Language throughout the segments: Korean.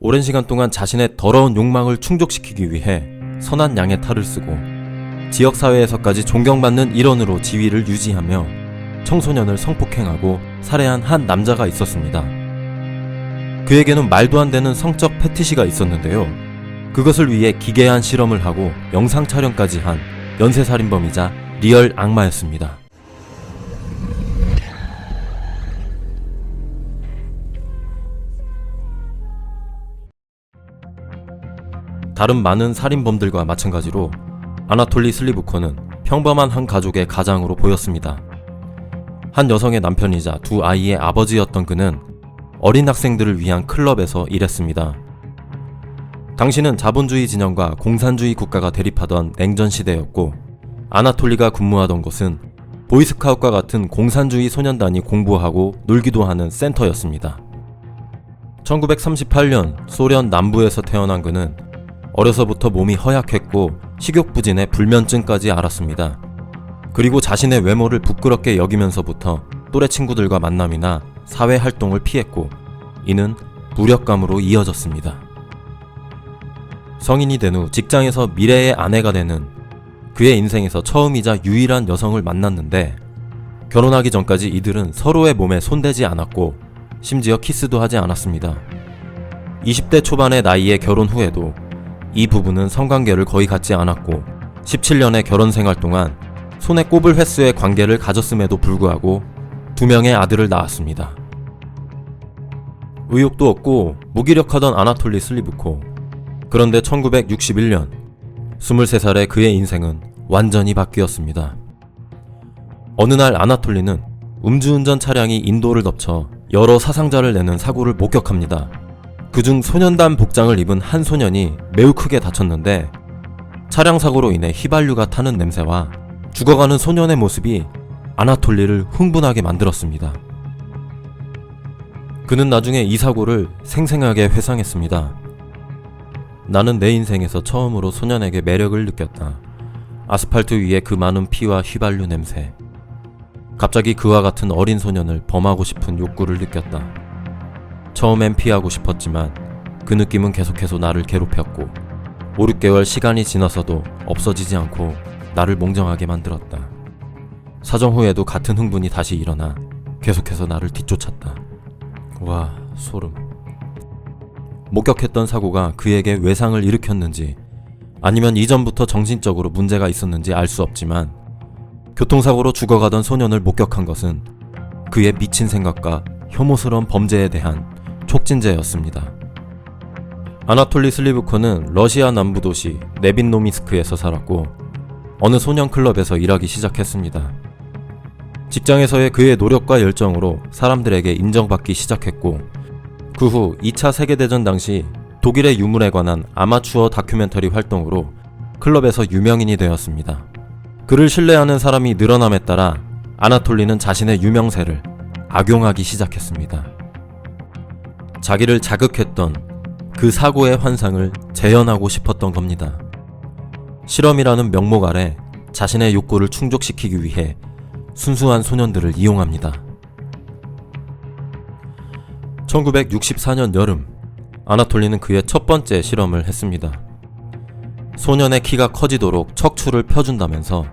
오랜 시간 동안 자신의 더러운 욕망을 충족시키기 위해 선한 양의 탈을 쓰고 지역사회에서까지 존경받는 일원으로 지위를 유지하며 청소년을 성폭행하고 살해한 한 남자가 있었습니다. 그에게는 말도 안 되는 성적 패티시가 있었는데요. 그것을 위해 기괴한 실험을 하고 영상 촬영까지 한 연쇄살인범이자 리얼 악마였습니다. 다른 많은 살인범들과 마찬가지로 아나톨리 슬리부코는 평범한 한 가족의 가장으로 보였습니다. 한 여성의 남편이자 두 아이의 아버지였던 그는 어린 학생들을 위한 클럽에서 일했습니다. 당시는 자본주의 진영과 공산주의 국가가 대립하던 냉전 시대였고 아나톨리가 근무하던 곳은 보이스카웃과 같은 공산주의 소년단이 공부하고 놀기도 하는 센터였습니다. 1938년 소련 남부에서 태어난 그는 어려서부터 몸이 허약했고 식욕부진에 불면증까지 앓았습니다. 그리고 자신의 외모를 부끄럽게 여기면서부터 또래 친구들과 만남이나 사회활동을 피했고 이는 무력감으로 이어졌습니다. 성인이 된 후 직장에서 미래의 아내가 되는 그의 인생에서 처음이자 유일한 여성을 만났는데 결혼하기 전까지 이들은 서로의 몸에 손대지 않았고 심지어 키스도 하지 않았습니다. 20대 초반의 나이에 결혼 후에도 이 부부는 성관계를 거의 갖지 않았고 17년의 결혼 생활 동안 손에 꼽을 횟수의 관계를 가졌음에도 불구하고 2명의 아들을 낳았습니다. 의욕도 없고 무기력하던 아나톨리 슬리부코. 그런데 1961년 23살의 그의 인생은 완전히 바뀌었습니다. 어느 날 아나톨리는 음주운전 차량이 인도를 덮쳐 여러 사상자를 내는 사고를 목격합니다. 그중 소년단 복장을 입은 한 소년이 매우 크게 다쳤는데 차량 사고로 인해 휘발유가 타는 냄새와 죽어가는 소년의 모습이 아나톨리를 흥분하게 만들었습니다. 그는 나중에 이 사고를 생생하게 회상했습니다. 나는 내 인생에서 처음으로 소년에게 매력을 느꼈다. 아스팔트 위에 그 많은 피와 휘발유 냄새. 갑자기 그와 같은 어린 소년을 범하고 싶은 욕구를 느꼈다. 처음엔 피하고 싶었지만 그 느낌은 계속해서 나를 괴롭혔고 5, 6개월 시간이 지나서도 없어지지 않고 나를 몽정하게 만들었다. 사정 후에도 같은 흥분이 다시 일어나 계속해서 나를 뒤쫓았다. 와, 소름. 목격했던 사고가 그에게 외상을 일으켰는지 아니면 이전부터 정신적으로 문제가 있었는지 알 수 없지만 교통사고로 죽어가던 소년을 목격한 것은 그의 미친 생각과 혐오스러운 범죄에 대한 촉진제였습니다. 아나톨리 슬리부코는 러시아 남부 도시 네빈노미스크에서 살았고 어느 소년 클럽에서 일하기 시작했습니다. 직장에서의 그의 노력과 열정으로 사람들에게 인정받기 시작했고 그 후 2차 세계대전 당시 독일의 유물에 관한 아마추어 다큐멘터리 활동으로 클럽에서 유명인이 되었습니다. 그를 신뢰하는 사람이 늘어남에 따라 아나톨리는 자신의 유명세를 악용하기 시작했습니다. 자기를 자극했던 그 사고의 환상을 재현하고 싶었던 겁니다. 실험이라는 명목 아래 자신의 욕구를 충족시키기 위해 순수한 소년들을 이용합니다. 1964년 여름, 아나톨리는 그의 첫 번째 실험을 했습니다. 소년의 키가 커지도록 척추를 펴준다면서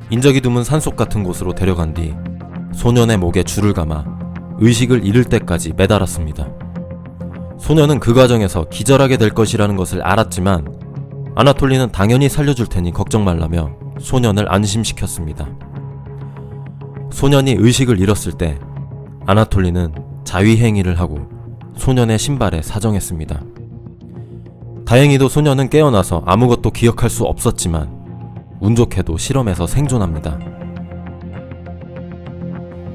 인적이 드문 산속 같은 곳으로 데려간 뒤 소년의 목에 줄을 감아 의식을 잃을 때까지 매달았습니다. 소년은 그 과정에서 기절하게 될 것이라는 것을 알았지만 아나톨리는 당연히 살려줄 테니 걱정 말라며 소년을 안심시켰습니다. 소년이 의식을 잃었을 때 아나톨리는 자위행위를 하고 소년의 신발에 사정했습니다. 다행히도 소년은 깨어나서 아무것도 기억할 수 없었지만 운 좋게도 실험에서 생존합니다.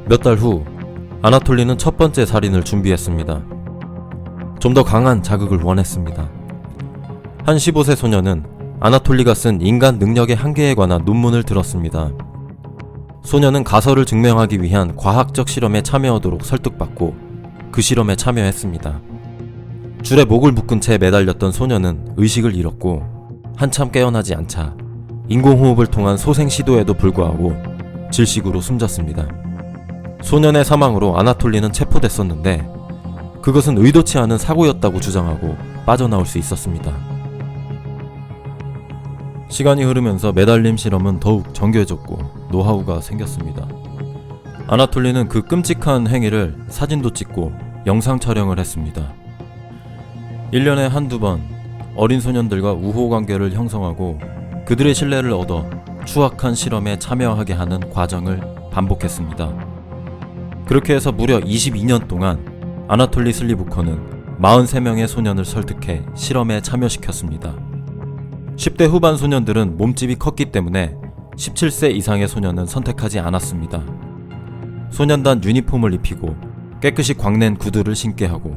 몇 달 후 아나톨리는 첫 번째 살인을 준비했습니다. 좀 더 강한 자극을 원했습니다. 한 15세 소년은 아나톨리가 쓴 인간 능력의 한계에 관한 논문을 들었습니다. 소년은 가설을 증명하기 위한 과학적 실험에 참여하도록 설득받고 그 실험에 참여했습니다. 줄에 목을 묶은 채 매달렸던 소년은 의식을 잃었고 한참 깨어나지 않자 인공호흡을 통한 소생 시도에도 불구하고 질식으로 숨졌습니다. 소년의 사망으로 아나톨리는 체포됐었는데 그것은 의도치 않은 사고였다고 주장하고 빠져나올 수 있었습니다. 시간이 흐르면서 매달림 실험은 더욱 정교해졌고 노하우가 생겼습니다. 아나톨리는 그 끔찍한 행위를 사진도 찍고 영상 촬영을 했습니다. 1년에 한두 번 어린 소년들과 우호관계를 형성하고 그들의 신뢰를 얻어 추악한 실험에 참여하게 하는 과정을 반복했습니다. 그렇게 해서 무려 22년 동안 아나톨리 슬리부커는 43명의 소년을 설득해 실험에 참여시켰습니다. 10대 후반 소년들은 몸집이 컸기 때문에 17세 이상의 소년은 선택하지 않았습니다. 소년단 유니폼을 입히고 깨끗이 광낸 구두를 신게 하고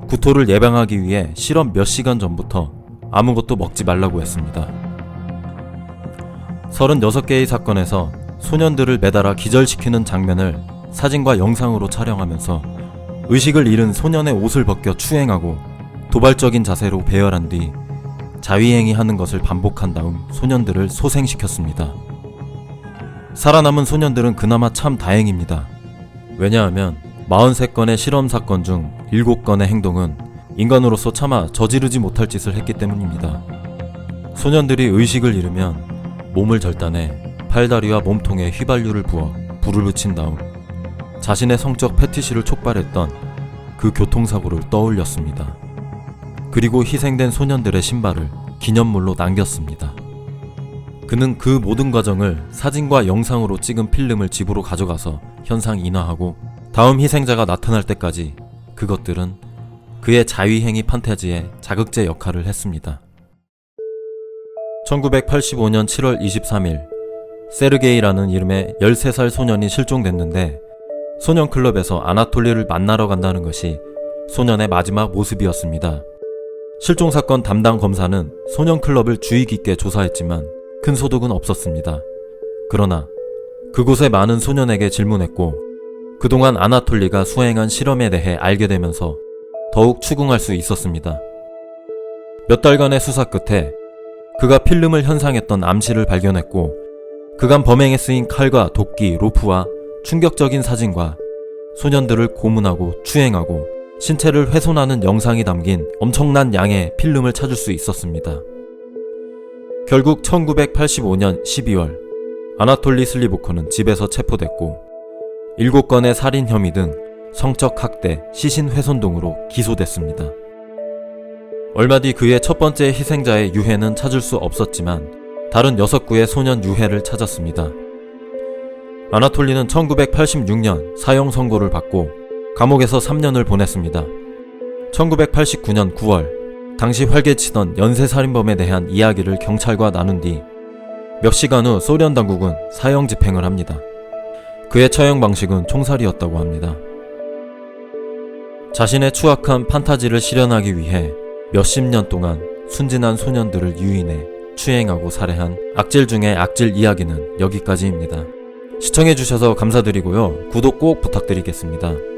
구토를 예방하기 위해 실험 몇 시간 전부터 아무것도 먹지 말라고 했습니다. 36개의 사건에서 소년들을 매달아 기절시키는 장면을 사진과 영상으로 촬영하면서 의식을 잃은 소년의 옷을 벗겨 추행하고 도발적인 자세로 배열한 뒤 자위행위하는 것을 반복한 다음 소년들을 소생시켰습니다. 살아남은 소년들은 그나마 참 다행입니다. 왜냐하면 43건의 실험 사건 중 7건의 행동은 인간으로서 차마 저지르지 못할 짓을 했기 때문입니다. 소년들이 의식을 잃으면 몸을 절단해 팔다리와 몸통에 휘발유를 부어 불을 붙인 다음 자신의 성적 패티시를 촉발했던 그 교통사고를 떠올렸습니다. 그리고 희생된 소년들의 신발을 기념물로 남겼습니다. 그는 그 모든 과정을 사진과 영상으로 찍은 필름을 집으로 가져가서 현상 인화하고 다음 희생자가 나타날 때까지 그것들은 그의 자위행위 판타지의 자극제 역할을 했습니다. 1985년 7월 23일 세르게이라는 이름의 13살 소년이 실종됐는데 소년클럽에서 아나톨리를 만나러 간다는 것이 소년의 마지막 모습이었습니다. 실종사건 담당 검사는 소년클럽을 주의 깊게 조사했지만 큰 소득은 없었습니다. 그러나 그곳의 많은 소년에게 질문했고 그동안 아나톨리가 수행한 실험에 대해 알게 되면서 더욱 추궁할 수 있었습니다. 몇 달간의 수사 끝에 그가 필름을 현상했던 암시를 발견했고 그간 범행에 쓰인 칼과 도끼, 로프와 충격적인 사진과 소년들을 고문하고 추행하고 신체를 훼손하는 영상이 담긴 엄청난 양의 필름을 찾을 수 있었습니다. 결국 1985년 12월 아나톨리 슬리부커는 집에서 체포됐고 7건의 살인 혐의 등 성적 학대, 시신 훼손 등으로 기소됐습니다. 얼마 뒤 그의 첫 번째 희생자의 유해는 찾을 수 없었지만 다른 6구의 소년 유해를 찾았습니다. 아나톨리는 1986년 사형 선고를 받고 감옥에서 3년을 보냈습니다. 1989년 9월 당시 활개치던 연쇄살인범에 대한 이야기를 경찰과 나눈 뒤 몇 시간 후 소련 당국은 사형 집행을 합니다. 그의 처형 방식은 총살이었다고 합니다. 자신의 추악한 판타지를 실현하기 위해 몇십 년 동안 순진한 소년들을 유인해 추행하고 살해한 악질 중의 악질 이야기는 여기까지입니다. 시청해주셔서 감사드리고요. 구독 꼭 부탁드리겠습니다.